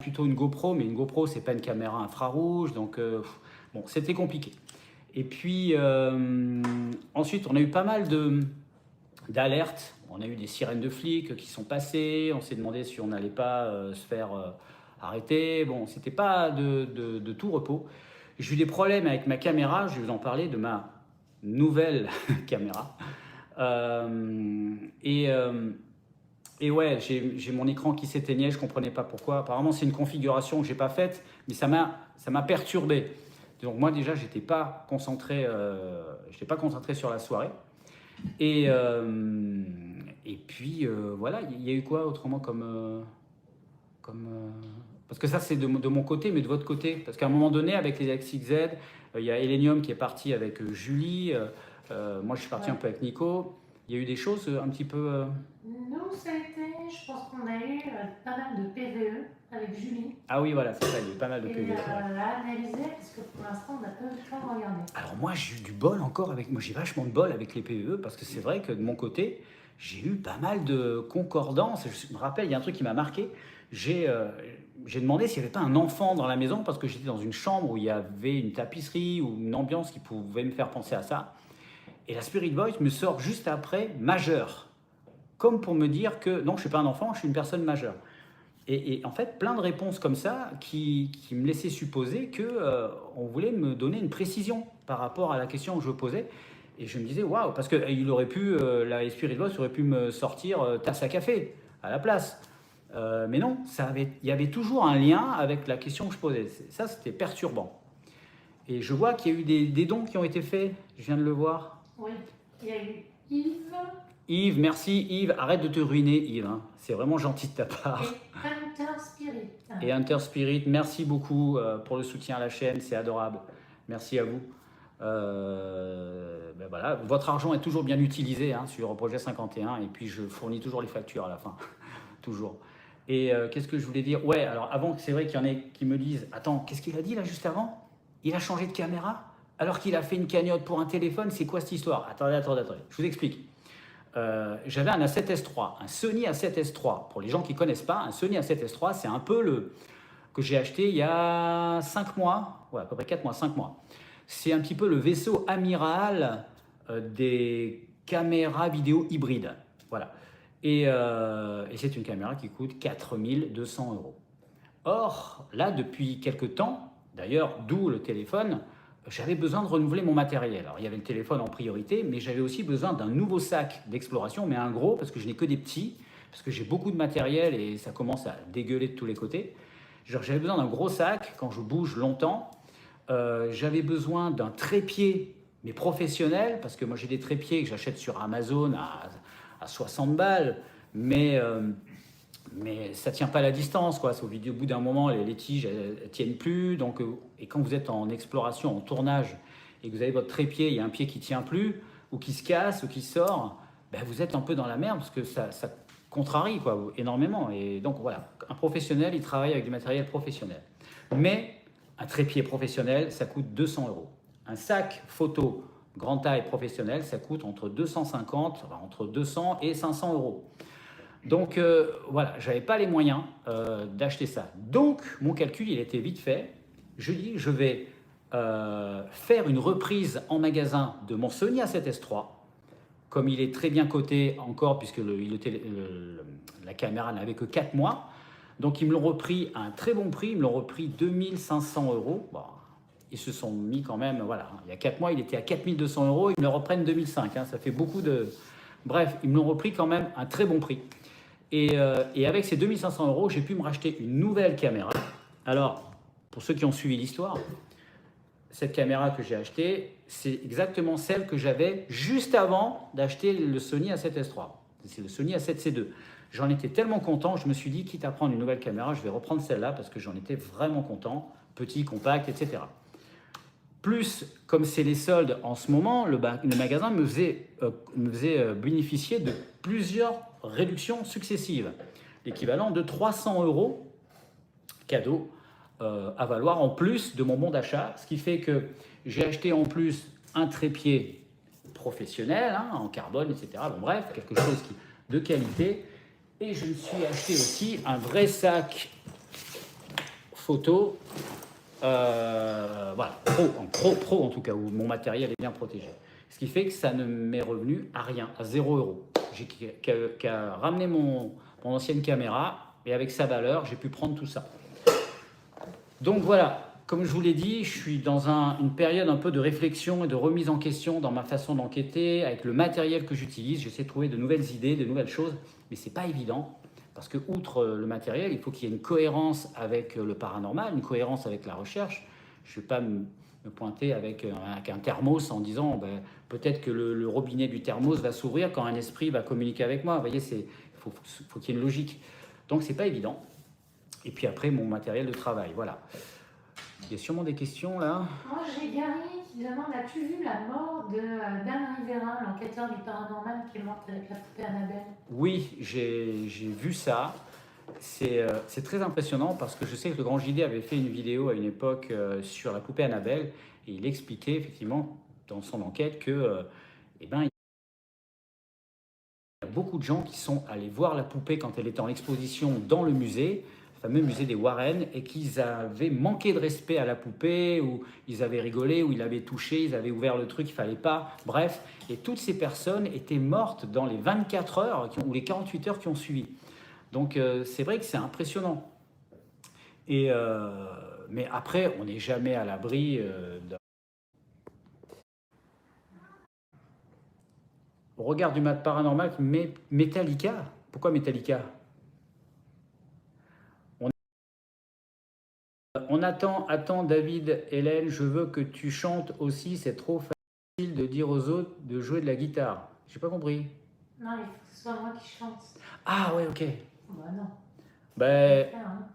plutôt une GoPro, mais une GoPro, c'est pas une caméra infrarouge, donc bon, c'était compliqué. Et puis ensuite, on a eu pas mal d'alertes. On a eu des sirènes de flics qui sont passées. On s'est demandé si on n'allait pas se faire arrêter. Bon, c'était pas de tout repos. J'ai eu des problèmes avec ma caméra. Je vais vous en parler de ma nouvelle caméra. Et ouais, j'ai mon écran qui s'éteignait, je ne comprenais pas pourquoi. Apparemment, c'est une configuration que je n'ai pas faite, mais ça m'a perturbé. Donc moi déjà, je n'étais pas concentré sur la soirée. Et puis voilà, il y a eu quoi autrement parce que ça c'est de mon côté, mais de votre côté. Parce qu'à un moment donné, avec les XXZ, il y a Elenium qui est parti avec Julie. Moi, je suis parti un peu avec Nico. Il y a eu des choses un petit peu... Nous, ça a été, je pense qu'on a eu pas mal de PVE avec Julie. Ah oui, voilà, c'est ça, il y a eu pas mal de PVE. Et à analyser, parce que pour l'instant, on n'a pas eu le temps de regarder. Alors moi, j'ai eu du bol encore avec... Moi, j'ai vachement de bol avec les PVE, parce que c'est vrai que de mon côté, j'ai eu pas mal de concordance. Je me rappelle, il y a un truc qui m'a marqué. J'ai demandé s'il n'y avait pas un enfant dans la maison, parce que j'étais dans une chambre où il y avait une tapisserie ou une ambiance qui pouvait me faire penser à ça. Et la Spirit Voice me sort juste après majeur, comme pour me dire que non, je ne suis pas un enfant, je suis une personne majeure. Et en fait, plein de réponses comme ça qui me laissaient supposer qu'on voulait me donner une précision par rapport à la question que je posais. Et je me disais, waouh, parce que la Spirit Voice aurait pu me sortir tasse à café à la place. Mais non, il y avait toujours un lien avec la question que je posais. Ça, c'était perturbant. Et je vois qu'il y a eu des dons qui ont été faits, je viens de le voir. Oui, il y a eu Yves. Yves, merci Yves, arrête de te ruiner Yves, hein. C'est vraiment gentil de ta part. Et Hunter Spirit. Et Hunter Spirit, merci beaucoup pour le soutien à la chaîne, c'est adorable. Merci à vous. Ben voilà, votre argent est toujours bien utilisé hein, sur Projet 51 et puis je fournis toujours les factures à la fin, toujours. Et qu'est-ce que je voulais dire? Ouais, alors avant, c'est vrai qu'il y en ait qui me disent, attends, qu'est-ce qu'il a dit là juste avant? Il a changé de caméra alors qu'il a fait une cagnotte pour un téléphone, c'est quoi cette histoire? Attendez, je vous explique. J'avais un A7S3, un Sony A7S3. Pour les gens qui ne connaissent pas, un Sony A7S3, c'est un peu le que j'ai acheté il y a 5 mois, ouais, à peu près 4 mois, 5 mois. C'est un petit peu le vaisseau amiral des caméras vidéo hybrides. Voilà. Et c'est une caméra qui coûte 4200 €. Or, là, depuis quelques temps, d'ailleurs, d'où le téléphone, j'avais besoin de renouveler mon matériel. Alors, il y avait le téléphone en priorité, mais j'avais aussi besoin d'un nouveau sac d'exploration, mais un gros, parce que je n'ai que des petits, parce que j'ai beaucoup de matériel et ça commence à dégueuler de tous les côtés. Genre, j'avais besoin d'un gros sac quand je bouge longtemps. J'avais besoin d'un trépied, mais professionnel, parce que moi j'ai des trépieds que j'achète sur Amazon à 60 balles, mais ça ne tient pas la distance, quoi. Au bout d'un moment, les tiges ne tiennent plus. Donc, et quand vous êtes en exploration, en tournage, et que vous avez votre trépied, il y a un pied qui ne tient plus, ou qui se casse, ou qui sort, ben vous êtes un peu dans la merde, parce que ça contrarie quoi, énormément. Et donc voilà, un professionnel, il travaille avec du matériel professionnel. Mais un trépied professionnel, ça coûte 200 €. Un sac photo grande taille professionnel, ça coûte entre 250, entre 200 et 500 €. Donc voilà, je n'avais pas les moyens d'acheter ça. Donc mon calcul, il était vite fait. Je dis, je vais faire une reprise en magasin de mon Sony A7S3. Comme il est très bien coté encore, puisque la caméra n'avait que 4 mois. Donc ils me l'ont repris à un très bon prix, ils me l'ont repris 2500 €. Bon, ils se sont mis quand même, voilà, il y a 4 mois, il était à 4200 €, ils me le reprennent 2005, hein, ça fait beaucoup de... Bref, ils me l'ont repris quand même à un très bon prix. Et avec ces 2500 €, j'ai pu me racheter une nouvelle caméra. Alors, pour ceux qui ont suivi l'histoire, cette caméra que j'ai achetée, c'est exactement celle que j'avais juste avant d'acheter le Sony A7S3. C'est le Sony A7C2. J'en étais tellement content, je me suis dit, quitte à prendre une nouvelle caméra, je vais reprendre celle-là parce que j'en étais vraiment content. Petit, compact, etc. Plus, comme c'est les soldes en ce moment, le magasin me faisait bénéficier de plusieurs réductions successives. L'équivalent de 300 € cadeau à valoir en plus de mon bon d'achat. Ce qui fait que j'ai acheté en plus un trépied professionnel, hein, en carbone, etc. Bon bref, quelque chose de qualité. Et je me suis acheté aussi un vrai sac photo. Voilà, pro en tout cas, où mon matériel est bien protégé. Ce qui fait que ça ne m'est revenu à rien, à 0 €. J'ai qu'à ramener mon ancienne caméra et avec sa valeur, j'ai pu prendre tout ça. Donc voilà, comme je vous l'ai dit, je suis dans une période un peu de réflexion et de remise en question dans ma façon d'enquêter, avec le matériel que j'utilise. J'essaie de trouver de nouvelles idées, de nouvelles choses, mais c'est pas évident. Parce que, outre le matériel, il faut qu'il y ait une cohérence avec le paranormal, une cohérence avec la recherche. Je ne vais pas me pointer avec un thermos en disant ben, peut-être que le robinet du thermos va s'ouvrir quand un esprit va communiquer avec moi. Vous voyez, il faut qu'il y ait une logique. Donc, ce n'est pas évident. Et puis après, mon matériel de travail, voilà. Il y a sûrement des questions là. Moi, j'ai Gary qui demande, as-tu vu la mort d'Anne Rivera, l'enquêteur du paranormal qui est morte avec la poupée Annabelle? Oui, j'ai vu ça. C'est très impressionnant parce que je sais que le Grand JD avait fait une vidéo à une époque sur la poupée Annabelle et il expliquait effectivement dans son enquête que eh ben, il y a beaucoup de gens qui sont allés voir la poupée quand elle était en exposition dans le musée, le fameux musée des Warren, et qu'ils avaient manqué de respect à la poupée, ou ils avaient rigolé, ou ils l'avaient touché, ils avaient ouvert le truc, il ne fallait pas, bref. Et toutes ces personnes étaient mortes dans les 24 heures ou les 48 heures qui ont suivi. Donc c'est vrai que c'est impressionnant. Mais après, on n'est jamais à l'abri Au regard du maths paranormal, Metallica. Pourquoi Metallica? On attend David, Hélène, je veux que tu chantes aussi, c'est trop facile de dire aux autres de jouer de la guitare. J'ai pas compris. Non, il faut que ce soit moi qui chante. Ah ouais, ok. Bah non. Ben Hein.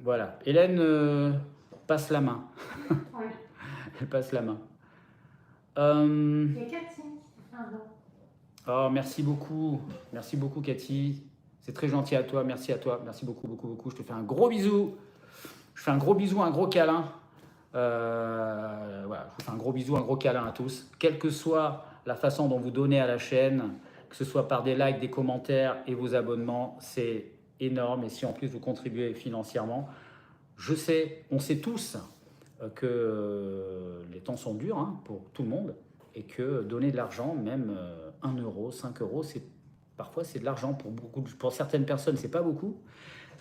voilà, Hélène passe la main. Oui. Elle passe la main. Il y a Cathy qui fait un don. Oh, merci beaucoup Cathy. C'est très gentil à toi, merci à toi, merci beaucoup, beaucoup, beaucoup. Je te fais un gros bisou. Je fais un gros bisou, un gros câlin. Voilà, je vous fais un gros bisou, un gros câlin à tous. Quelle que soit la façon dont vous donnez à la chaîne, que ce soit par des likes, des commentaires et vos abonnements, c'est énorme. Et si en plus vous contribuez financièrement, je sais, on sait tous que les temps sont durs hein, pour tout le monde et que donner de l'argent, même 1 €, 5 €, parfois c'est de l'argent pour certaines personnes, c'est pas beaucoup.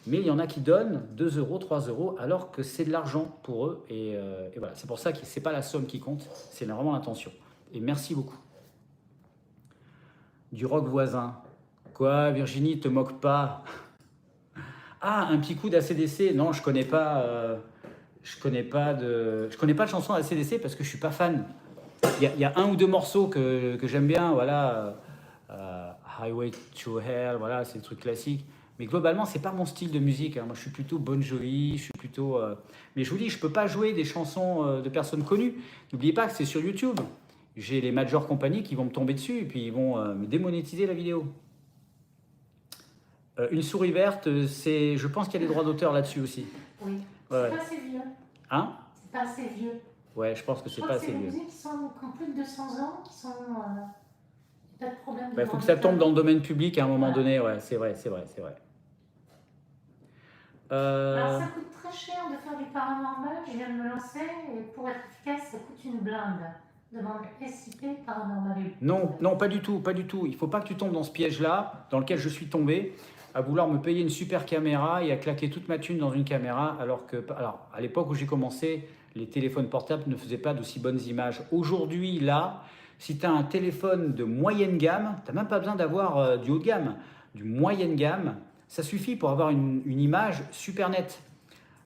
Mais il y en a qui donnent 2 €, 3 € alors que c'est de l'argent pour eux. Et voilà, c'est pour ça que ce n'est pas la somme qui compte, c'est vraiment l'intention. Et merci beaucoup. Du rock voisin. Quoi, Virginie, te moque pas? Ah, un petit coup d'ACDC. Non, je connais pas. Je connais pas de chanson d'ACDC parce que je suis pas fan. Il y a un ou deux morceaux que j'aime bien. Voilà, Highway to Hell. Voilà, c'est des trucs classiques. Mais globalement, c'est pas mon style de musique. Hein. Moi, je suis plutôt Bon Jovi, je suis plutôt. Mais je vous dis, je peux pas jouer des chansons de personnes connues. N'oubliez pas que c'est sur YouTube. J'ai les major compagnies qui vont me tomber dessus et puis ils vont me démonétiser la vidéo. Une souris verte, je pense qu'il y a des droits d'auteur là-dessus aussi. Oui. Ouais. C'est pas assez vieux. Hein? C'est pas assez vieux. Ouais, je pense que c'est pas assez vieux. C'est des musiques qui ont plus de 200 ans, qui sont. Pas de problème. Il faut que ça tombe dans le domaine public à un moment donné. Ouais, c'est vrai. Alors, ça coûte très cher de faire du paranormal. Je viens de me lancer et pour être efficace, ça coûte une blinde. Demande SIP paranormal. Non, pas du tout. Il ne faut pas que tu tombes dans ce piège-là, dans lequel je suis tombé, à vouloir me payer une super caméra et à claquer toute ma thune dans une caméra, alors à l'époque où j'ai commencé, les téléphones portables ne faisaient pas d'aussi bonnes images. Aujourd'hui, là, si tu as un téléphone de moyenne gamme, tu n'as même pas besoin d'avoir du haut de gamme, du moyenne gamme, ça suffit pour avoir une image super nette.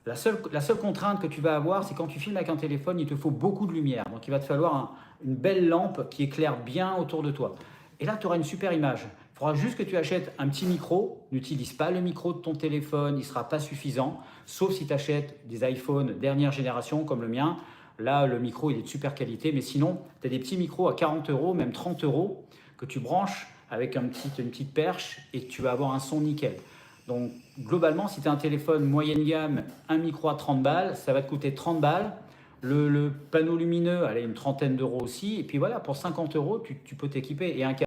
La seule contrainte que tu vas avoir, c'est quand tu filmes avec un téléphone, il te faut beaucoup de lumière. Donc, il va te falloir une belle lampe qui éclaire bien autour de toi. Et là, tu auras une super image. Il faudra juste que tu achètes un petit micro. N'utilise pas le micro de ton téléphone, il ne sera pas suffisant. Sauf si tu achètes des iPhones dernière génération comme le mien. Là, le micro, il est de super qualité. Mais sinon, tu as des petits micros à 40 €, même 30 € que tu branches avec une petite perche et tu vas avoir un son nickel. Donc, globalement, si tu as un téléphone moyenne gamme, un micro à 30 balles, ça va te coûter 30 balles. Le panneau lumineux, allez, une trentaine d'euros aussi. Et puis voilà, pour 50 €, tu peux t'équiper. Et un